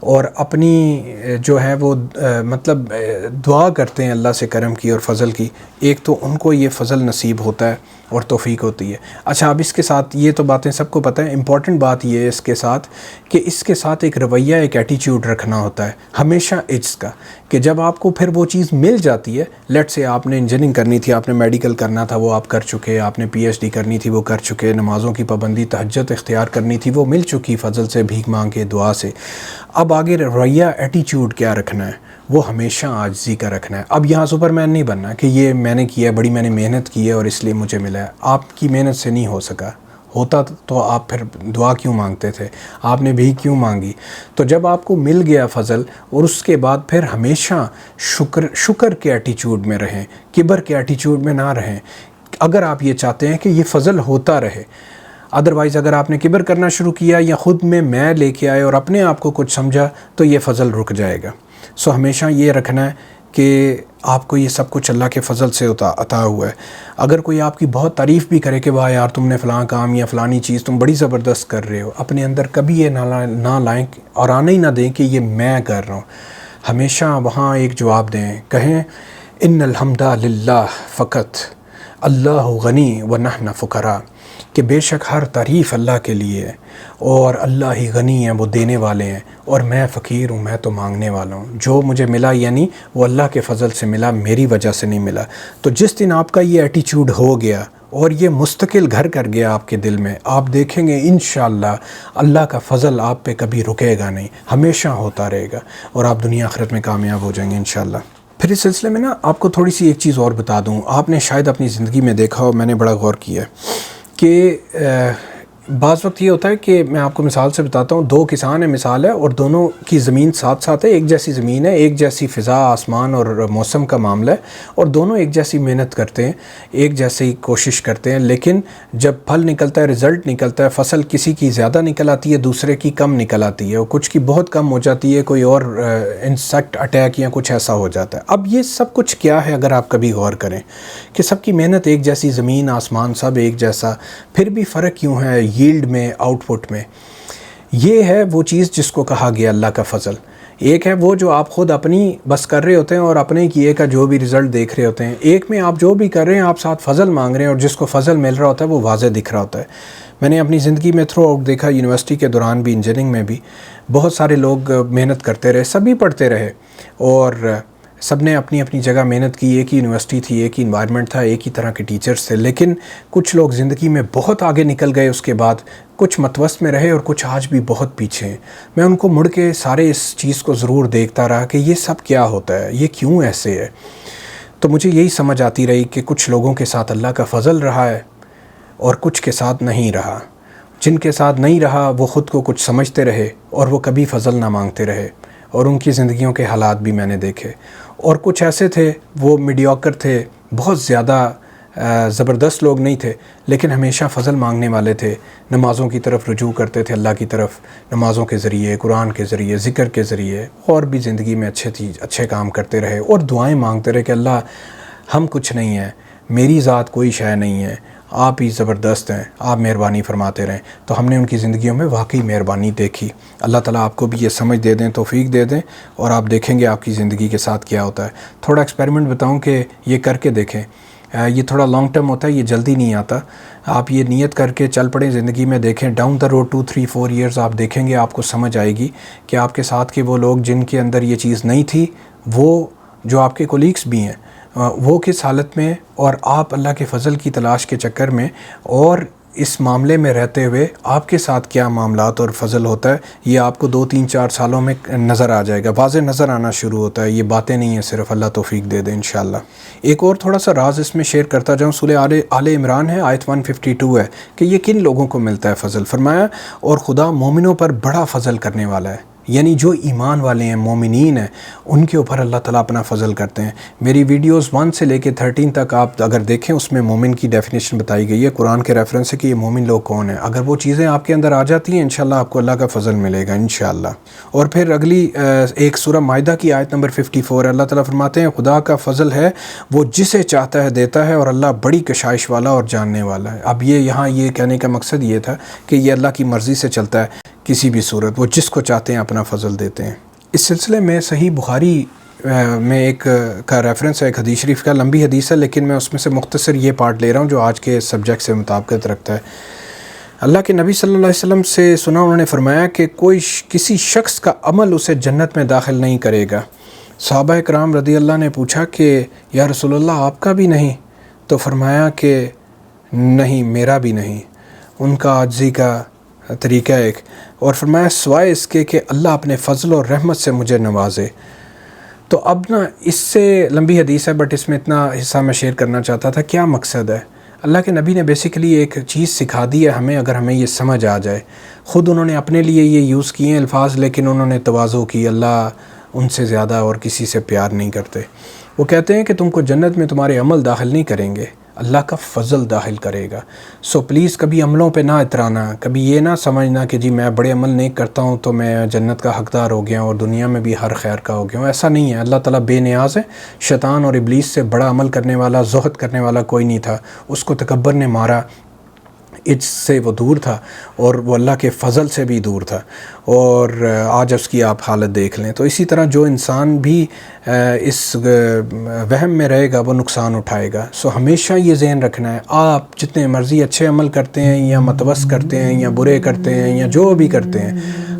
اور اپنی جو ہے وہ مطلب دعا کرتے ہیں اللہ سے کرم کی اور فضل کی، ایک تو ان کو یہ فضل نصیب ہوتا ہے اور توفیق ہوتی ہے۔ اچھا، اب اس کے ساتھ یہ تو باتیں سب کو پتہ ہے، امپورٹنٹ بات یہ ہے اس کے ساتھ کہ اس کے ساتھ ایک رویہ، ایک ایٹیچیوڈ رکھنا ہوتا ہے ہمیشہ عجز کا، کہ جب آپ کو پھر وہ چیز مل جاتی ہے، لیٹ سے آپ نے انجینئرنگ کرنی تھی، آپ نے میڈیکل کرنا تھا، وہ آپ کر چکے، آپ نے پی ایچ ڈی کرنی تھی، وہ کر چکے، نمازوں کی پابندی، تہجد اختیار کرنی تھی، وہ مل چکی فضل سے، بھیک مانگ کے، دعا سے۔ اب آگے رویہ، ایٹیچیوڈ کیا رکھنا ہے؟ وہ ہمیشہ عاجزی کا رکھنا ہے۔ اب یہاں سپر مین نہیں بننا کہ یہ میں نے کیا ہے، بڑی میں نے محنت کی ہے اور اس لیے مجھے ملا ہے۔ آپ کی محنت سے نہیں ہو سکا، ہوتا تو آپ پھر دعا کیوں مانگتے تھے، آپ نے بھی کیوں مانگی؟ تو جب آپ کو مل گیا فضل، اور اس کے بعد پھر ہمیشہ شکر کے ایٹیچیوڈ میں رہیں، کبر کے ایٹیچیوڈ میں نہ رہیں، اگر آپ یہ چاہتے ہیں کہ یہ فضل ہوتا رہے۔ ادروائز اگر آپ نے کبر کرنا شروع کیا یا خود میں لے کے آئے اور اپنے آپ کو کچھ سمجھا، تو یہ فضل رک جائے گا۔ سو ہمیشہ یہ رکھنا ہے کہ آپ کو یہ سب کچھ اللہ کے فضل سے عطا ہوا ہے۔ اگر کوئی آپ کی بہت تعریف بھی کرے کہ واہ یار تم نے فلاں کام یا فلانی چیز تم بڑی زبردست کر رہے ہو، اپنے اندر کبھی یہ نہ لائیں اور آنے ہی نہ دیں کہ یہ میں کر رہا ہوں۔ ہمیشہ وہاں ایک جواب دیں، کہیں ان الحمد للہ فقط اللہ غنی و نحن فقراء، کہ بے شک ہر تعریف اللہ کے لیے ہے اور اللہ ہی غنی ہیں، وہ دینے والے ہیں، اور میں فقیر ہوں، میں تو مانگنے والا ہوں۔ جو مجھے ملا یعنی وہ اللہ کے فضل سے ملا، میری وجہ سے نہیں ملا۔ تو جس دن آپ کا یہ ایٹیچیوڈ ہو گیا اور یہ مستقل گھر کر گیا آپ کے دل میں، آپ دیکھیں گے انشاءاللہ اللہ کا فضل آپ پہ کبھی رکے گا نہیں، ہمیشہ ہوتا رہے گا، اور آپ دنیا آخرت میں کامیاب ہو جائیں گے انشاءاللہ۔ پھر اس سلسلے میں نا آپ کو تھوڑی سی ایک چیز اور بتا دوں، آپ نے شاید اپنی زندگی میں دیکھا ہو، میں نے بڑا غور کیا ہے کہ بعض وقت یہ ہوتا ہے کہ میں آپ کو مثال سے بتاتا ہوں، دو کسان ہیں، مثال ہے، اور دونوں کی زمین ساتھ ساتھ ہے، ایک جیسی زمین ہے، ایک جیسی فضا، آسمان اور موسم کا معاملہ ہے، اور دونوں ایک جیسی محنت کرتے ہیں، ایک جیسی کوشش کرتے ہیں، لیکن جب پھل نکلتا ہے، رزلٹ نکلتا ہے، فصل کسی کی زیادہ نکل آتی ہے، دوسرے کی کم نکل آتی ہے، اور کچھ کی بہت کم ہو جاتی ہے، کوئی اور انسیکٹ اٹیک یا کچھ ایسا ہو جاتا ہے۔ اب یہ سب کچھ کیا ہے اگر آپ کبھی غور کریں کہ سب کی محنت ایک جیسی، زمین آسمان سب ایک جیسا، پھر بھی فرق کیوں ہے ییلڈ میں، آؤٹ پٹ میں؟ یہ ہے وہ چیز جس کو کہا گیا اللہ کا فضل۔ ایک ہے وہ جو آپ خود اپنی بس کر رہے ہوتے ہیں اور اپنے کیے کا جو بھی رزلٹ دیکھ رہے ہوتے ہیں، ایک میں آپ جو بھی کر رہے ہیں آپ ساتھ فضل مانگ رہے ہیں، اور جس کو فضل مل رہا ہوتا ہے وہ واضح دکھ رہا ہوتا ہے۔ میں نے اپنی زندگی میں تھرو آؤٹ دیکھا، یونیورسٹی کے دوران بھی، انجینئرنگ میں بھی بہت سارے لوگ محنت کرتے رہے، سبھی پڑھتے رہے، اور سب نے اپنی اپنی جگہ محنت کی، ایک ہی یونیورسٹی تھی، ایک ہی انوائرمنٹ تھا، ایک ہی طرح کے ٹیچرز تھے، لیکن کچھ لوگ زندگی میں بہت آگے نکل گئے اس کے بعد، کچھ متوسط میں رہے اور کچھ آج بھی بہت پیچھے ہیں۔ میں ان کو مڑ کے سارے اس چیز کو ضرور دیکھتا رہا کہ یہ سب کیا ہوتا ہے، یہ کیوں ایسے ہے؟ تو مجھے یہی سمجھ آتی رہی کہ کچھ لوگوں کے ساتھ اللہ کا فضل رہا ہے اور کچھ کے ساتھ نہیں رہا۔ جن کے ساتھ نہیں رہا وہ خود کو کچھ سمجھتے رہے اور وہ کبھی فضل نہ مانگتے رہے، اور ان کی زندگیوں کے حالات بھی میں نے دیکھے۔ اور کچھ ایسے تھے وہ میڈیوکر تھے، بہت زیادہ زبردست لوگ نہیں تھے، لیکن ہمیشہ فضل مانگنے والے تھے، نمازوں کی طرف رجوع کرتے تھے، اللہ کی طرف، نمازوں کے ذریعے، قرآن کے ذریعے، ذکر کے ذریعے، اور بھی زندگی میں اچھے کام کرتے رہے، اور دعائیں مانگتے رہے کہ اللہ ہم کچھ نہیں ہیں، میری ذات کوئی شے نہیں ہے، آپ ہی زبردست ہیں، آپ مہربانی فرماتے رہیں۔ تو ہم نے ان کی زندگیوں میں واقعی مہربانی دیکھی۔ اللہ تعالیٰ آپ کو بھی یہ سمجھ دے دیں، توفیق دے دیں، اور آپ دیکھیں گے آپ کی زندگی کے ساتھ کیا ہوتا ہے۔ تھوڑا ایکسپیریمنٹ بتاؤں کہ یہ کر کے دیکھیں، یہ تھوڑا لانگ ٹرم ہوتا ہے، یہ جلدی نہیں آتا۔ آپ یہ نیت کر کے چل پڑیں، زندگی میں دیکھیں، ڈاؤن دا روڈ 2 3 4 ایئرز آپ دیکھیں گے، آپ کو سمجھ آئے گی کہ آپ کے ساتھ کے وہ لوگ جن کے اندر یہ چیز نہیں تھی، وہ جو آپ کے کولیگس بھی ہیں، وہ کس حالت میں، اور آپ اللہ کے فضل کی تلاش کے چکر میں اور اس معاملے میں رہتے ہوئے آپ کے ساتھ کیا معاملات اور فضل ہوتا ہے، یہ آپ کو 2 3 4 سالوں میں نظر آ جائے گا، واضح نظر آنا شروع ہوتا ہے۔ یہ باتیں نہیں ہیں صرف، اللہ توفیق دے دے انشاءاللہ۔ ایک اور تھوڑا سا راز اس میں شیئر کرتا جاؤں، سورہ آل عمران ہے، آیت 152 ہے کہ یہ کن لوگوں کو ملتا ہے فضل۔ فرمایا اور خدا مومنوں پر بڑا فضل کرنے والا ہے، یعنی جو ایمان والے ہیں، مومنین ہیں، ان کے اوپر اللہ تعالیٰ اپنا فضل کرتے ہیں۔ میری ویڈیوز 1 سے لے کے 13 تک آپ اگر دیکھیں، اس میں مومن کی ڈیفینیشن بتائی گئی ہے، قرآن کے ریفرنس سے کہ یہ مومن لوگ کون ہیں۔ اگر وہ چیزیں آپ کے اندر آ جاتی ہیں، انشاءاللہ آپ کو اللہ کا فضل ملے گا انشاءاللہ۔ اور پھر اگلی ایک سورہ مائدہ کی آیت نمبر 54 ہے، اللہ تعالیٰ فرماتے ہیں خدا کا فضل ہے وہ جسے چاہتا ہے دیتا ہے، اور اللہ بڑی کشائش والا اور جاننے والا ہے۔ اب یہ یہاں یہ کہنے کا مقصد یہ تھا کہ یہ اللہ کی مرضی سے چلتا ہے کسی بھی صورت، وہ جس کو چاہتے ہیں اپنا فضل دیتے ہیں۔ اس سلسلے میں صحیح بخاری میں ایک کا ریفرنس ہے، ایک حدیث شریف کا، لمبی حدیث ہے لیکن میں اس میں سے مختصر یہ پارٹ لے رہا ہوں جو آج کے سبجیکٹ سے مطابقت رکھتا ہے۔ اللہ کے نبی صلی اللہ علیہ وسلم سے سنا، انہوں نے فرمایا کہ کسی شخص کا عمل اسے جنت میں داخل نہیں کرے گا۔ صحابہ کرام رضی اللہ نے پوچھا کہ یا رسول اللہ آپ کا بھی نہیں؟ تو فرمایا کہ نہیں، میرا بھی نہیں۔ ان کا عاجزی کا طریقہ ایک، اور فرمایا سوائے اس کے کہ اللہ اپنے فضل اور رحمت سے مجھے نوازے۔ تو اب نا اس سے لمبی حدیث ہے بٹ اس میں اتنا حصہ میں شیئر کرنا چاہتا تھا۔ کیا مقصد ہے؟ اللہ کے نبی نے بیسیکلی ایک چیز سکھا دی ہے ہمیں، اگر ہمیں یہ سمجھ آ جائے۔ خود انہوں نے اپنے لیے یہ یوز کیے ہیں الفاظ، لیکن انہوں نے تواضع کی، اللہ ان سے زیادہ اور کسی سے پیار نہیں کرتے۔ وہ کہتے ہیں کہ تم کو جنت میں تمہارے عمل داخل نہیں کریں گے، اللہ کا فضل داخل کرے گا۔ سو پلیز کبھی عملوں پہ نہ اترانا، کبھی یہ نہ سمجھنا کہ جی میں بڑے عمل نہیں کرتا ہوں تو میں جنت کا حقدار ہو گیا ہوں اور دنیا میں بھی ہر خیر کا ہو گیا ہوں۔ ایسا نہیں ہے، اللہ تعالیٰ بے نیاز ہے۔ شیطان اور ابلیس سے بڑا عمل کرنے والا، زہد کرنے والا کوئی نہیں تھا، اس کو تکبر نے مارا، عجز سے وہ دور تھا اور وہ اللہ کے فضل سے بھی دور تھا، اور آج اس کی آپ حالت دیکھ لیں۔ تو اسی طرح جو انسان بھی اس وہم میں رہے گا وہ نقصان اٹھائے گا۔ سو ہمیشہ یہ ذہن رکھنا ہے، آپ جتنے مرضی اچھے عمل کرتے ہیں یا متوسط کرتے ہیں یا برے کرتے ہیں یا جو بھی کرتے ہیں،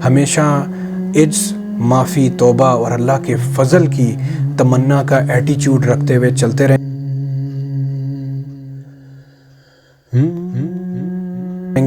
ہمیشہ عجز، معافی، توبہ اور اللہ کے فضل کی تمنا کا ایٹیچیوڈ رکھتے ہوئے چلتے رہیں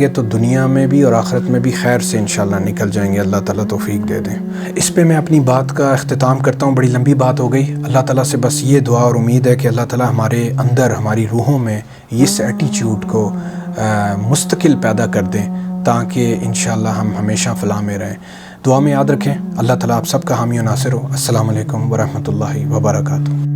گے تو دنیا میں بھی اور آخرت میں بھی خیر سے انشاءاللہ نکل جائیں گے۔ اللہ تعالیٰ توفیق دے دیں۔ اس پہ میں اپنی بات کا اختتام کرتا ہوں، بڑی لمبی بات ہو گئی۔ اللہ تعالیٰ سے بس یہ دعا اور امید ہے کہ اللہ تعالیٰ ہمارے اندر، ہماری روحوں میں اس ایٹیچیوڈ کو مستقل پیدا کر دیں تاکہ انشاءاللہ ہم ہمیشہ فلاح میں رہیں۔ دعا میں یاد رکھیں۔ اللہ تعالیٰ آپ سب کا حامی و ناصر ہو۔ السلام علیکم ورحمۃ اللہ وبرکاتہ۔